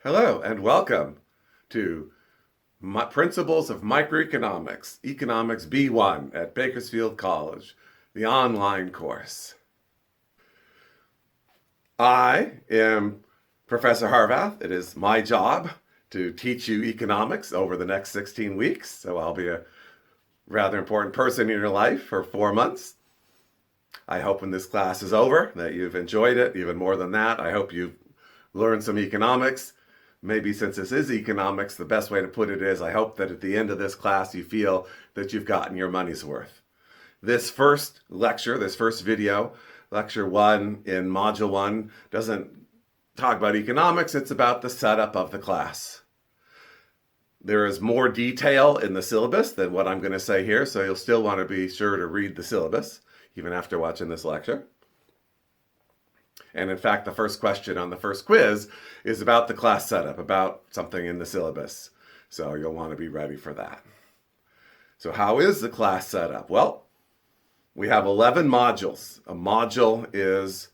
Hello and welcome to Principles of Microeconomics, Economics B1 at Bakersfield College, the online course. I am Professor Harvath. It is my job to teach you economics over the next 16 weeks, so I'll be a rather important person in your life for 4 months. I hope when this class is over that you've enjoyed it. Even more than that, I hope you've learned some economics. Maybe since this is economics, the best way to put it is I hope that at the end of this class you feel that you've gotten your money's worth. This first lecture, this first video, lecture 1 in module 1, doesn't talk about economics, it's about the setup of the class. There is more detail in the syllabus than what I'm going to say here, so you'll still want to be sure to read the syllabus, even after watching this lecture. And in fact, the first question on the first quiz is about the class setup, about something in the syllabus. So you'll want to be ready for that. So how is the class setup? Well, we have 11 modules. A module is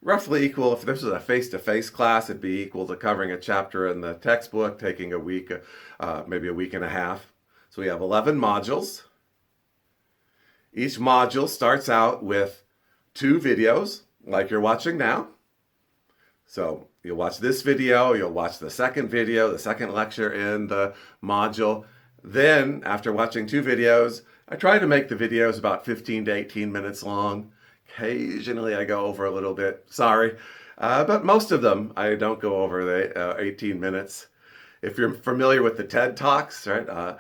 roughly equal, if this was a face-to-face class, it'd be equal to covering a chapter in the textbook, taking a week, maybe a week and a half. So we have 11 modules. Each module starts out with 2 videos, like you're watching now. So you'll watch this video, you'll watch the second video, the second lecture in the module. Then, after watching 2 videos, I try to make the videos about 15 to 18 minutes long. Occasionally I go over a little bit, sorry. But most of them I don't go over the 18 minutes. If you're familiar with the TED Talks, right,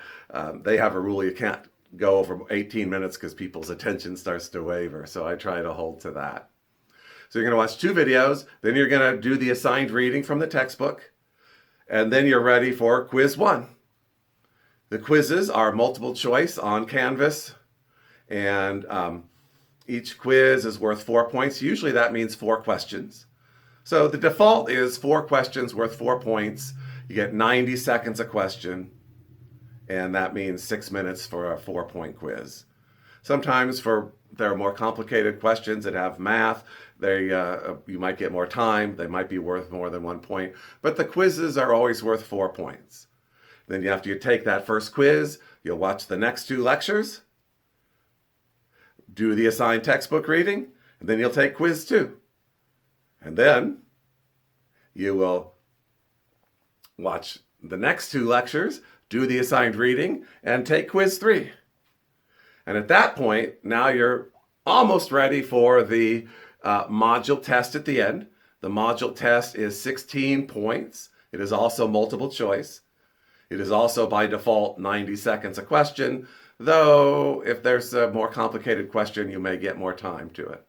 they have a rule you can't go over 18 minutes because people's attention starts to waver. So I try to hold to that. So you're going to watch 2 videos, then you're going to do the assigned reading from the textbook, and then you're ready for quiz 1. The quizzes are multiple choice on Canvas, and each quiz is worth 4 points. Usually that means 4 questions. So the default is 4 questions worth 4 points. You get 90 seconds a question, and that means 6 minutes for a 4-point quiz. Sometimes there are more complicated questions that have math, you might get more time. They might be worth more than 1 point, but the quizzes are always worth 4 points. Then after you take that first quiz, you'll watch the next 2 lectures, do the assigned textbook reading, and then you'll take quiz 2. And then you will watch the next 2 lectures, do the assigned reading, and take quiz 3. And at that point, now you're almost ready for the module test at the end. The module test is 16 points. It is also multiple choice. It is also by default 90 seconds a question, though if there's a more complicated question, you may get more time to it.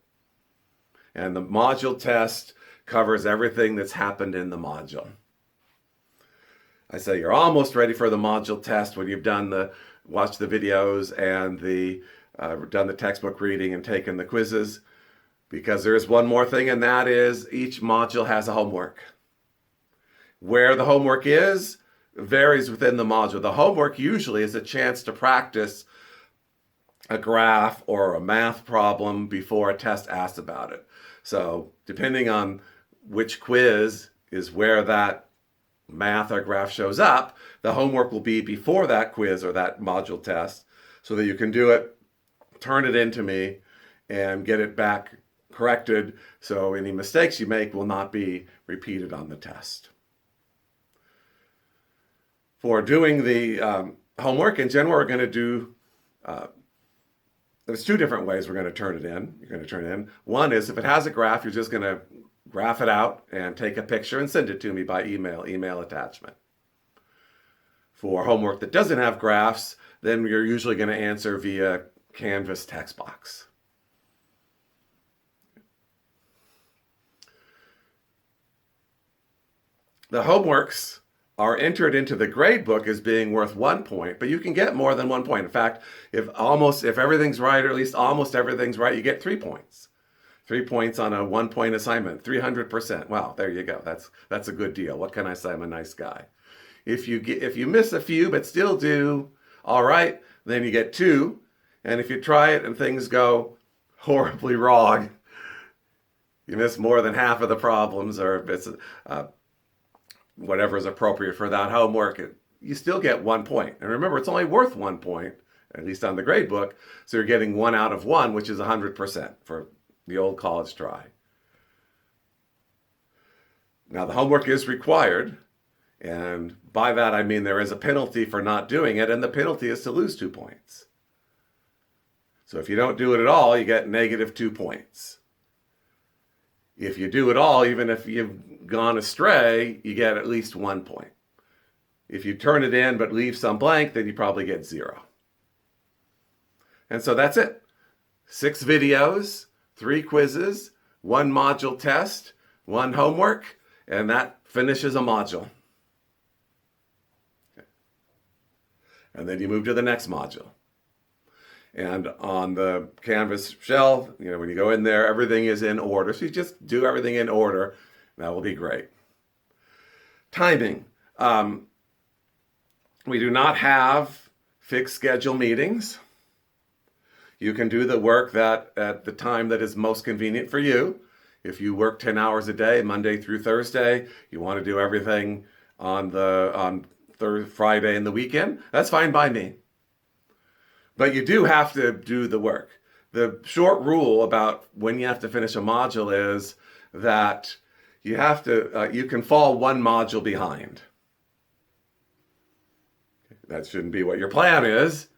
And the module test covers everything that's happened in the module. I say you're almost ready for the module test when you've watched the videos and done the textbook reading and taken the quizzes, because there is one more thing, and that is each module has a homework. Where the homework is varies within the module. The homework usually is a chance to practice a graph or a math problem before a test asks about it. So depending on which quiz is where that math or graph shows up, the homework will be before that quiz or that module test, so that you can do it, turn it in to me, and get it back corrected so any mistakes you make will not be repeated on the test. For doing the homework, in general, we're going to do, there's 2 different ways we're going to turn it in. You're going to turn it in. One is if it has a graph, you're just going to graph it out and take a picture and send it to me by email attachment. For homework that doesn't have graphs, then you're usually going to answer via Canvas text box. The homeworks are entered into the grade book as being worth 1 point, but you can get more than 1 point. In fact, if everything's right, or at least almost everything's right, you get 3 points. 3 points on a 1-point assignment, 300%. Wow, there you go. That's a good deal. What can I say? I'm a nice guy. If you miss a few but still do all right, then you get 2. And if you try it and things go horribly wrong, you miss more than half of the problems, or if it's whatever is appropriate for that homework, you still get 1 point. And remember, it's only worth 1 point, at least on the grade book. So you're getting 1 out of 1, which is 100% for the old college try. Now, the homework is required. And by that, I mean there is a penalty for not doing it. And the penalty is to lose 2 points. So if you don't do it at all, you get -2 points. If you do it all, even if you've gone astray, you get at least 1 point. If you turn it in but leave some blank, then you probably get 0. And so that's it. 6 videos, 3 quizzes, 1 module test, 1 homework, and that finishes a module. And then you move to the next module. And on the Canvas shell, when you go in there, everything is in order. So you just do everything in order. That will be great. Timing. We do not have fixed schedule meetings. You can do the work that at the time that is most convenient for you. If you work 10 hours a day, Monday through Thursday, you want to do everything on Friday and the weekend, that's fine by me. But you do have to do the work. The short rule about when you have to finish a module is that you can fall 1 module behind. That shouldn't be what your plan is,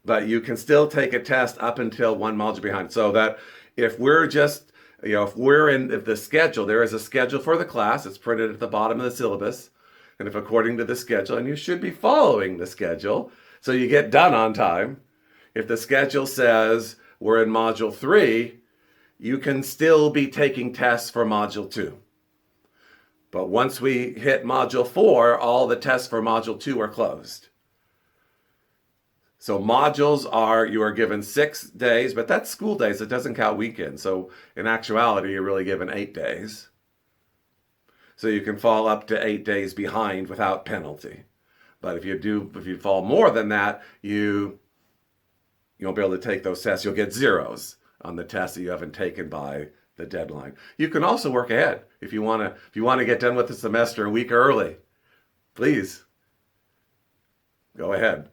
but you can still take a test up until 1 module behind. So that if we're just, if the schedule, there is a schedule for the class, it's printed at the bottom of the syllabus. And if according to the schedule, and you should be following the schedule, so you get done on time. If the schedule says we're in module 3, you can still be taking tests for module 2. But once we hit module 4, all the tests for module 2 are closed. So modules you are given 6 days, but that's school days. It doesn't count weekends. So in actuality, you're really given 8 days. So you can fall up to 8 days behind without penalty. But if you fall more than that, you won't be able to take those tests. You'll get zeros on the tests that you haven't taken by the deadline. You can also work ahead if you want to get done with the semester a week early. Please go ahead.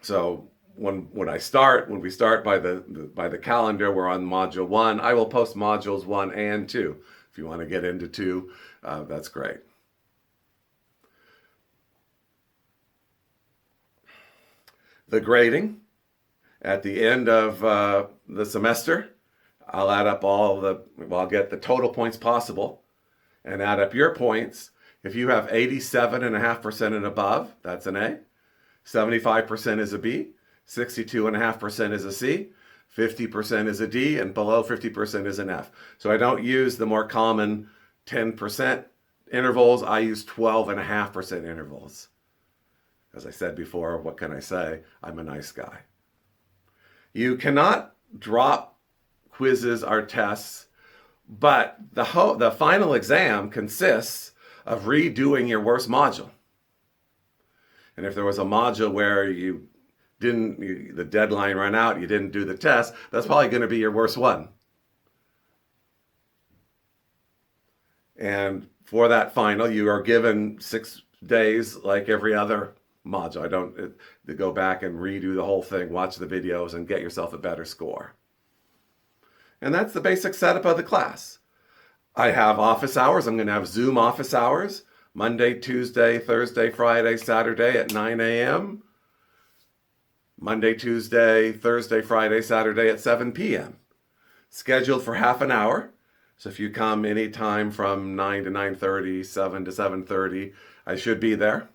So when we start by the calendar, we're on module 1. I will post modules 1 and 2. If you want to get into 2, that's great. The grading. At the end of the semester, I'll add up I'll get the total points possible and add up your points. If you have 87.5% and above, that's an A. 75% is a B. 62.5% is a C. 50% is a D, and below 50% is an F. So I don't use the more common 10% intervals. I use 12.5% intervals. As I said before, what can I say? I'm a nice guy. You cannot drop quizzes or tests, but the final exam consists of redoing your worst module. And if there was a module where the deadline ran out, you didn't do the test, that's probably going to be your worst one. And for that final, you are given 6 days like every other module. I don't to go back and redo the whole thing, watch the videos, and get yourself a better score. And that's the basic setup of the class. I have office hours. I'm going to have Zoom office hours, Monday, Tuesday, Thursday, Friday, Saturday at 9 a.m. Monday, Tuesday, Thursday, Friday, Saturday at 7 p.m. Scheduled for half an hour. So if you come anytime from 9 to 9:30, 7 to 7:30, I should be there.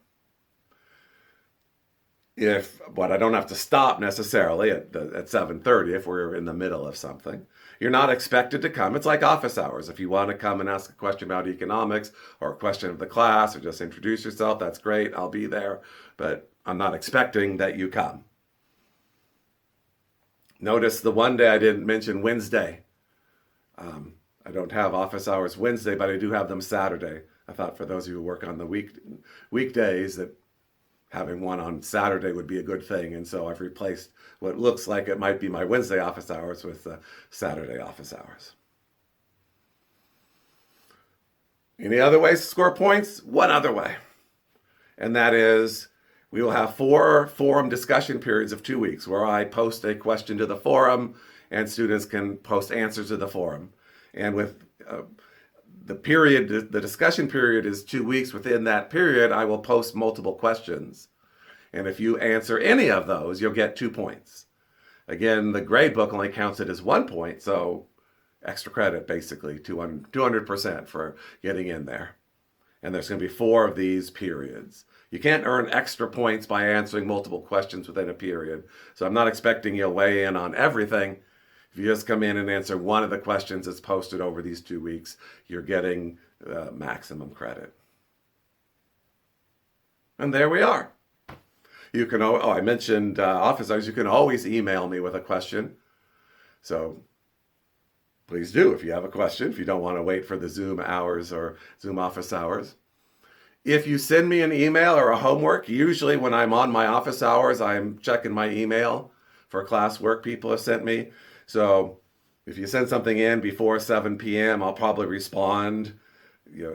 But I don't have to stop necessarily at 7:30 if we're in the middle of something. You're not expected to come. It's like office hours. If you want to come and ask a question about economics or a question of the class or just introduce yourself, that's great. I'll be there. But I'm not expecting that you come. Notice the one day I didn't mention Wednesday. I don't have office hours Wednesday, but I do have them Saturday. I thought for those of you who work on the weekdays that having one on Saturday would be a good thing. And so I've replaced what looks like it might be my Wednesday office hours with Saturday office hours. Any other ways to score points? One other way. And that is we will have 4 forum discussion periods of 2 weeks where I post a question to the forum and students can post answers to the forum. And with the discussion period is 2 weeks. Within that period, I will post multiple questions. And if you answer any of those, you'll get 2 points. Again, the grade book only counts it as 1 point, so extra credit basically, 200% for getting in there. And there's going to be 4 of these periods. You can't earn extra points by answering multiple questions within a period. So I'm not expecting you'll weigh in on everything. If you just come in and answer one of the questions that's posted over these 2 weeks, you're getting maximum credit. And there we are. You can, I mentioned office hours. You can always email me with a question. So please do if you have a question, if you don't want to wait for the Zoom hours or Zoom office hours. If you send me an email or a homework, usually when I'm on my office hours, I'm checking my email for class work people have sent me. So if you send something in before 7 p.m., I'll probably respond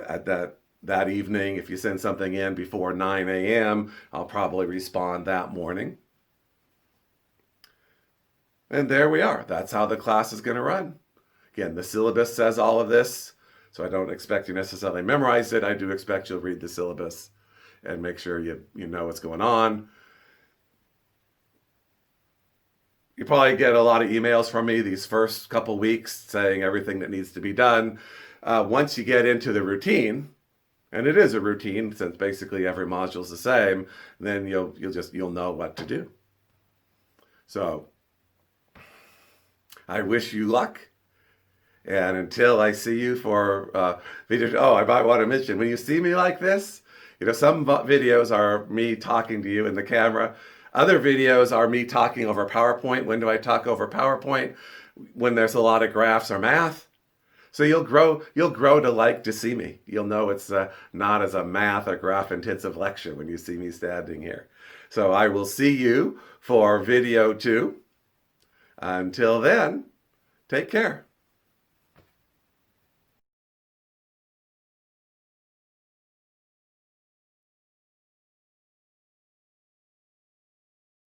at that evening. If you send something in before 9 a.m., I'll probably respond that morning. And there we are. That's how the class is going to run. Again, the syllabus says all of this, so I don't expect you necessarily memorize it. I do expect you'll read the syllabus and make sure you know what's going on. You probably get a lot of emails from me these first couple weeks saying everything that needs to be done. Once you get into the routine, and it is a routine since basically every module is the same, then you'll know what to do. So I wish you luck. And until I see you for videos, I might want to mention, when you see me like this, some videos are me talking to you in the camera. Other videos are me talking over PowerPoint. When do I talk over PowerPoint? When there's a lot of graphs or math. So you'll grow to like to see me. You'll know it's not as a math or graph intensive lecture when you see me standing here. So I will see you for video 2. Until then, take care.